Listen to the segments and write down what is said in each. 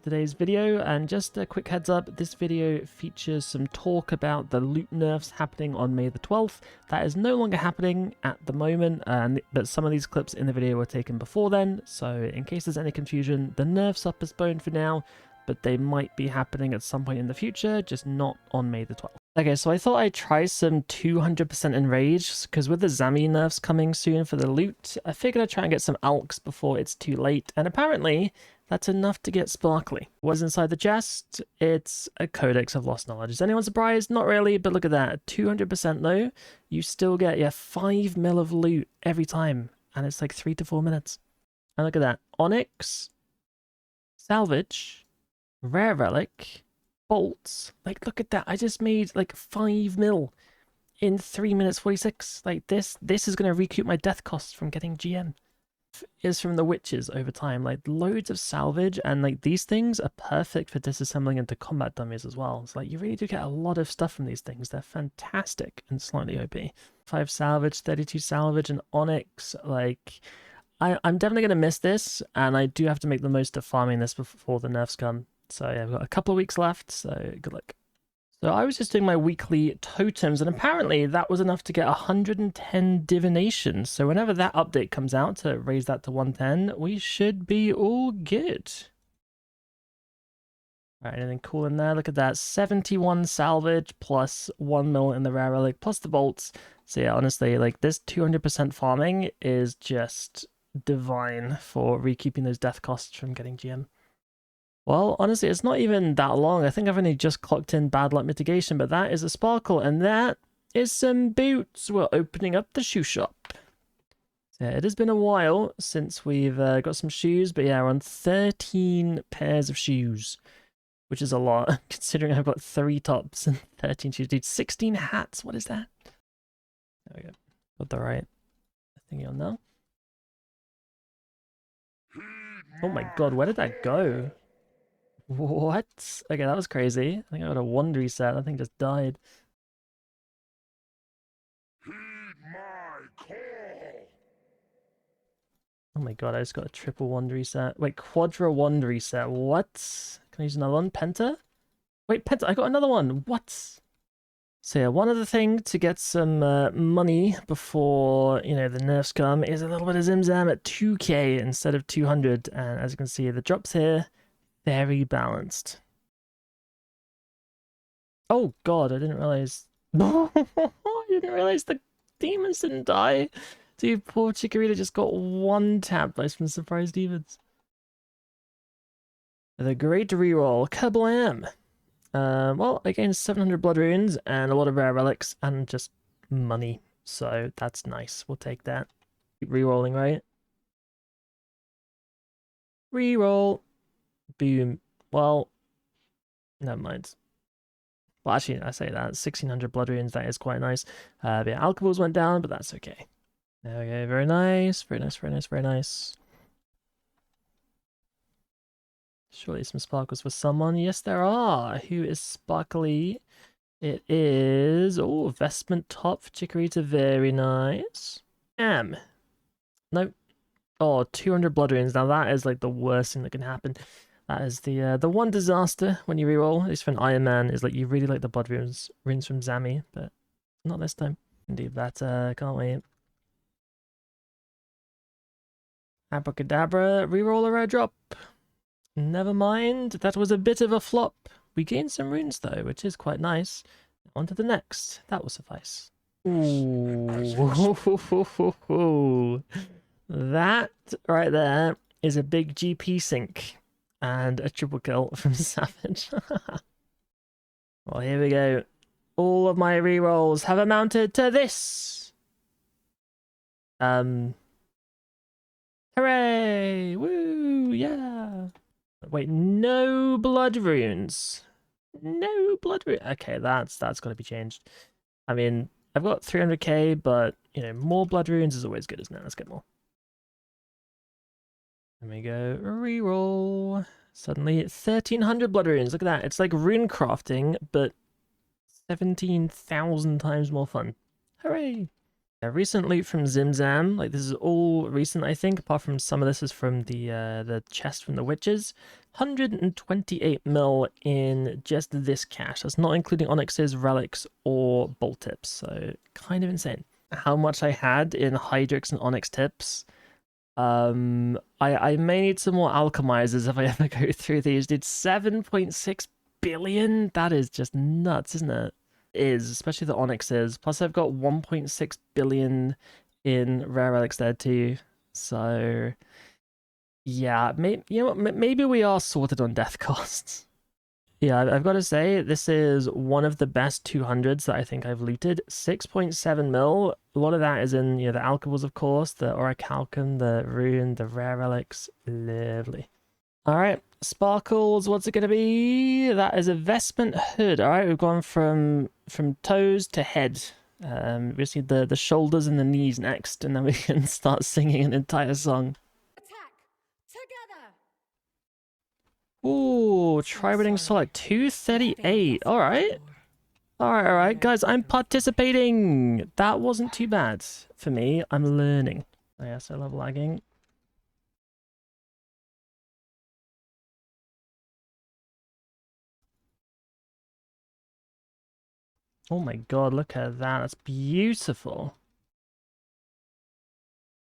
Today's video, and just a quick heads up, this video features some talk about the loot nerfs happening on May the 12th. That is no longer happening at the moment, but some of these clips in the video were taken before then, so in case there's any confusion, the nerfs are postponed for now, but they might be happening at some point in the future, just not on May the 12th. Okay, so I thought I'd try some 200% enrage, because with the Zami nerfs coming soon for the loot, I figured I'd try and get some alks before it's too late, and apparently that's enough to get sparkly. What's inside the chest? It's a Codex of Lost Knowledge. Is anyone surprised? Not really, but look at that. 200% though, you still get, 5 mil of loot every time, and it's like 3 to 4 minutes. And look at that. Onyx, Salvage, Rare Relic, Bolts. Like, look at that. I just made like 5 mil in 3 minutes 46. Like, this is going to recoup my death costs from getting GM. Is from the witches over time. Like, loads of salvage, and like these things are perfect for disassembling into combat dummies as well. So like you really do get a lot of stuff from these things. They're fantastic and slightly OP. 5 salvage, 32 salvage, and onyx. Like, I'm definitely gonna miss this, and I do have to make the most of farming this before the nerfs come. So yeah, I've got a couple of weeks left, so good luck. So I was just doing my weekly totems, and apparently that was enough to get 110 divination. So whenever that update comes out to raise that to 110, we should be all good. All right, anything cool in there? Look at that. 71 salvage plus 1 mil in the rare relic plus the bolts. So yeah, honestly, like this 200% farming is just divine for recouping those death costs from getting GM. Well, honestly, it's not even that long. I think I've only just clocked in bad luck mitigation, but that is a sparkle, and that is some boots. We're opening up the shoe shop. So yeah, it has been a while since we've got some shoes, but yeah, we're on 13 pairs of shoes, which is a lot, considering I've got 3 tops and 13 shoes. Dude, 16 hats, what is that? There we go. Got the right thingy on now. Oh my god, where did that go? What? Okay, that was crazy. I think I got a wand reset. That thing just died. Oh my god, I just got a triple wand reset. Wait, quadra wand reset. What? Can I use another one? Penta? Wait, Penta, I got another one. What? So yeah, one other thing to get some money before, the nerfs come is a little bit of Zimzam at 2k instead of 200. And as you can see, the drops here, very balanced. Oh god, I didn't realize. I didn't realize the demons didn't die. Dude, poor Chikorita just got 1 tap by some surprise demons. The great reroll, kablam! Well, I gained 700 blood runes and a lot of rare relics and just money. So that's nice. We'll take that. Keep rerolling, right? Reroll. Boom. Well, never mind. Well, actually, I say that. 1600 blood runes, that is quite nice. Yeah, alcohols went down, but that's okay. There we go. Very nice. Very nice, very nice, very nice. Surely some sparkles for someone. Yes, there are. Who is sparkly? It is... Oh, vestment top for Chikorita. Very nice. Nope. Oh, 200 blood runes. Now that is like the worst thing that can happen. That is the one disaster when you reroll, at least for an Iron Man, is like you really like the blood runes from Zami, but not this time. Indeed, that can't wait. Abracadabra, reroll a rare drop. Never mind, that was a bit of a flop. We gained some runes though, which is quite nice. On to the next. That will suffice. Ooh. That right there is a big GP sink. And a triple kill from Savage. Well, here we go. All of my rerolls have amounted to this. Hooray! Woo! Yeah! Wait, no blood runes. No blood runes. Okay, that's got to be changed. I mean, I've got 300k, but, more blood runes is always good, isn't it? Let's get more. There we go. Reroll. Suddenly, 1300 blood runes. Look at that. It's like rune crafting, but 17,000 times more fun. Hooray! Recent loot from Zimzam. Like, this is all recent, I think, apart from some of this is from the chest from the witches. 128 mil in just this cache. That's not including onyxes, relics, or bolt tips. So kind of insane. How much I had in Hydrix and onyx tips. I may need some more alchemizers if I ever go through these. Dude, 7.6 billion? That is just nuts, isn't it? Is especially the onyxes. Plus, I've got 1.6 billion in rare relics there too. So, yeah, maybe we are sorted on death costs. Yeah, I've got to say, this is one of the best 200s that I think I've looted. 6.7 mil. A lot of that is in, the alchemals, of course, the orichalcum, the rune, the rare relics. Lovely. All right, sparkles. What's it going to be? That is a vestment hood. All right, we've gone from toes to head. We just need the shoulders and the knees next, and then we can start singing an entire song. Attack together. Ooh, try-winning Solak 238. All right. All right, guys, I'm participating. That wasn't too bad for me. I'm learning. Oh, yeah, so level lagging. Oh my god, look at that. That's beautiful.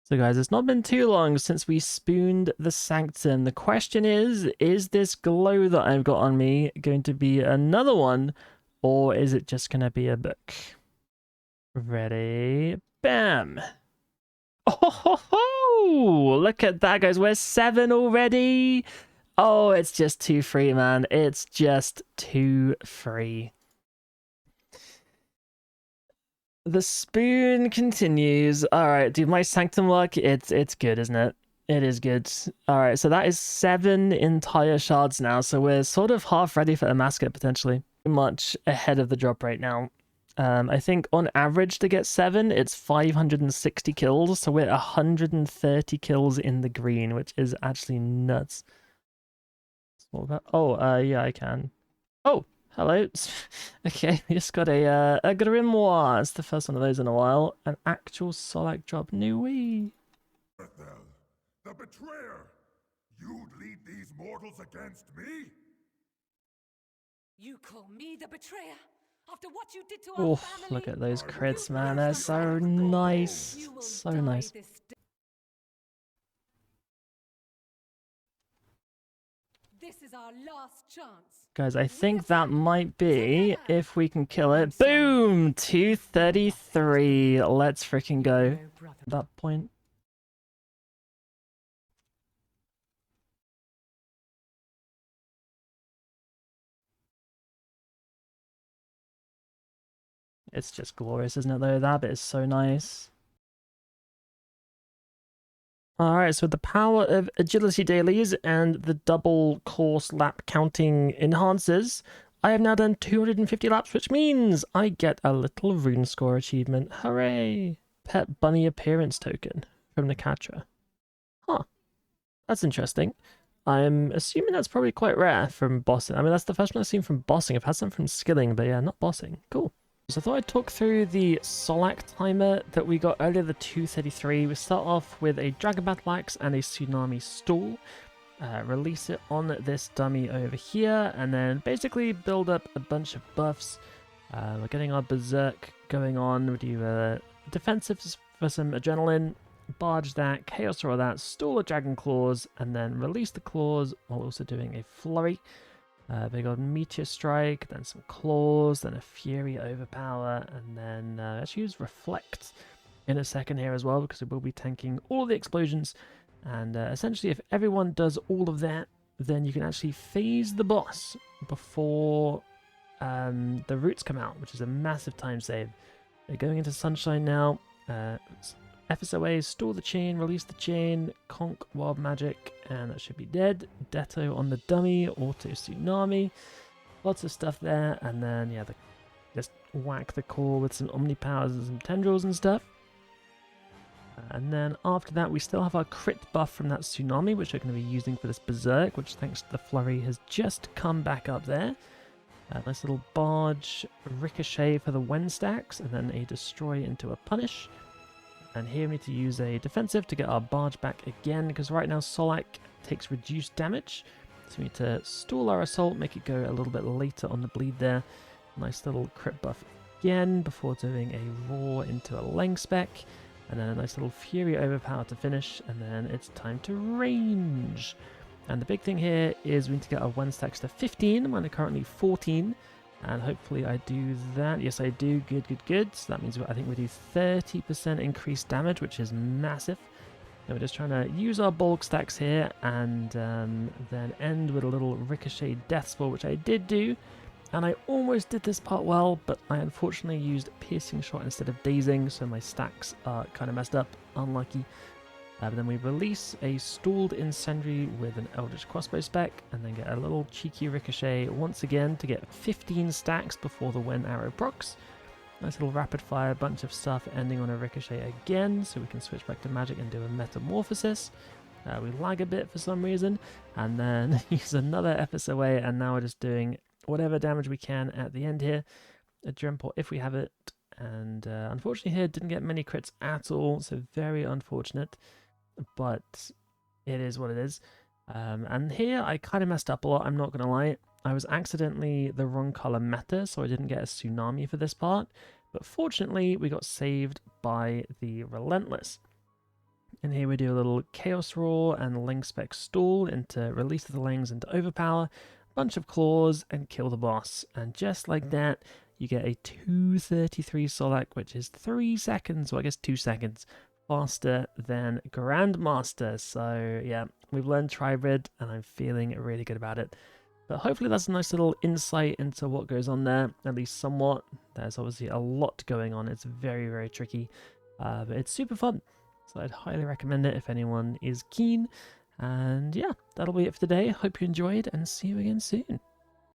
So guys, it's not been too long since we spooned the Sanctum. The question is this glow that I've got on me going to be another one, or is it just going to be a book? Ready? Bam! Oh, ho, ho! Look at that, guys. We're 7 already. Oh, it's just too free, man. It's just too free. The spoon continues. All right, dude, my Sanctum luck, it's good, isn't it? It is good. All right, so that is 7 entire shards now. So we're sort of half ready for a mascot, potentially. Much ahead of the drop right now. I think on average to get 7, it's 560 kills. So we're 130 kills in the green, which is actually nuts. Oh, yeah, I can. Oh, hello. Okay, we just got a grimoire. It's the first one of those in a while. An actual Solak drop. No way. The betrayer! You'd lead these mortals against me? You call me the betrayer? After what you did to our family? Look at those crits, man. They're so nice. So nice. This is our last chance. Guys, I think that might be if we can kill it. Boom! 233. Let's freaking go. At that point. It's just glorious, isn't it, though? That bit is so nice. Alright, so with the power of agility dailies and the double course lap counting enhancers, I have now done 250 laps, which means I get a little rune score achievement. Hooray! Pet bunny appearance token from Nakatra. Huh. That's interesting. I'm assuming that's probably quite rare from bossing. I mean, that's the first one I've seen from bossing. I've had some from skilling, but yeah, not bossing. Cool. So I thought I'd talk through the Solak timer that we got earlier, the 233. We start off with a Dragon Battle Axe and a Tsunami Stool. Release it on this dummy over here, and then basically build up a bunch of buffs. We're getting our Berserk going on. We do defensive for some adrenaline, barge that, chaos roll that, stall the Dragon Claws, and then release the claws while also doing a flurry. Big old Meteor Strike, then some Claws, then a Fury Overpower, and then let's use Reflect in a second here as well, because we will be tanking all the explosions. And essentially, if everyone does all of that, then you can actually phase the boss before the roots come out, which is a massive time save. They're going into Sunshine now. FSOA, store the chain, release the chain, conk wild magic, and that should be dead. Detto on the dummy, auto tsunami, lots of stuff there, and then yeah, just whack the core with some omni powers and some tendrils and stuff. And then after that, we still have our crit buff from that tsunami, which we're going to be using for this berserk, which thanks to the flurry has just come back up there. Nice little barge, ricochet for the Wen stacks, and then a destroy into a punish. And here we need to use a defensive to get our barge back again, because right now Solak takes reduced damage. So we need to stall our assault, make it go a little bit later on the bleed there. Nice little crit buff again before doing a roar into a length spec. And then a nice little fury overpower to finish, and then it's time to range. And the big thing here is we need to get our 1 stacks to 15. Mine are currently 14. And hopefully I do that. Yes, I do. Good, good, good. So that means I think we do 30% increased damage, which is massive. And we're just trying to use our bulk stacks here and then end with a little ricochet death spell, which I did do. And I almost did this part well, but I unfortunately used piercing shot instead of dazing, so my stacks are kind of messed up. Unlucky. But then we release a stalled incendiary with an eldritch crossbow spec, and then get a little cheeky ricochet once again to get 15 stacks before the Wen arrow procs. Nice little rapid fire bunch of stuff ending on a ricochet again, so we can switch back to magic and do a metamorphosis. We lag a bit for some reason, and then use another FSOA, and now we're just doing whatever damage we can at the end here. A gem pot if we have it, and unfortunately here didn't get many crits at all, so very unfortunate. But it is what it is. And here I kind of messed up a lot, I'm not going to lie. I was accidentally the wrong color meta, so I didn't get a tsunami for this part. But fortunately, we got saved by the Relentless. And here we do a little Chaos Roar and Ling Spec Stall into Release of the Lings into Overpower, bunch of claws, and kill the boss. And just like that, you get a 233 Solak, which is 3 seconds, or I guess 2 seconds, faster than Grandmaster. So yeah, we've learned Tribrid and I'm feeling really good about it. But hopefully that's a nice little insight into what goes on there, at least somewhat. There's obviously a lot going on. It's very, very tricky, but it's super fun. So I'd highly recommend it if anyone is keen. And yeah, that'll be it for today. Hope you enjoyed and see you again soon.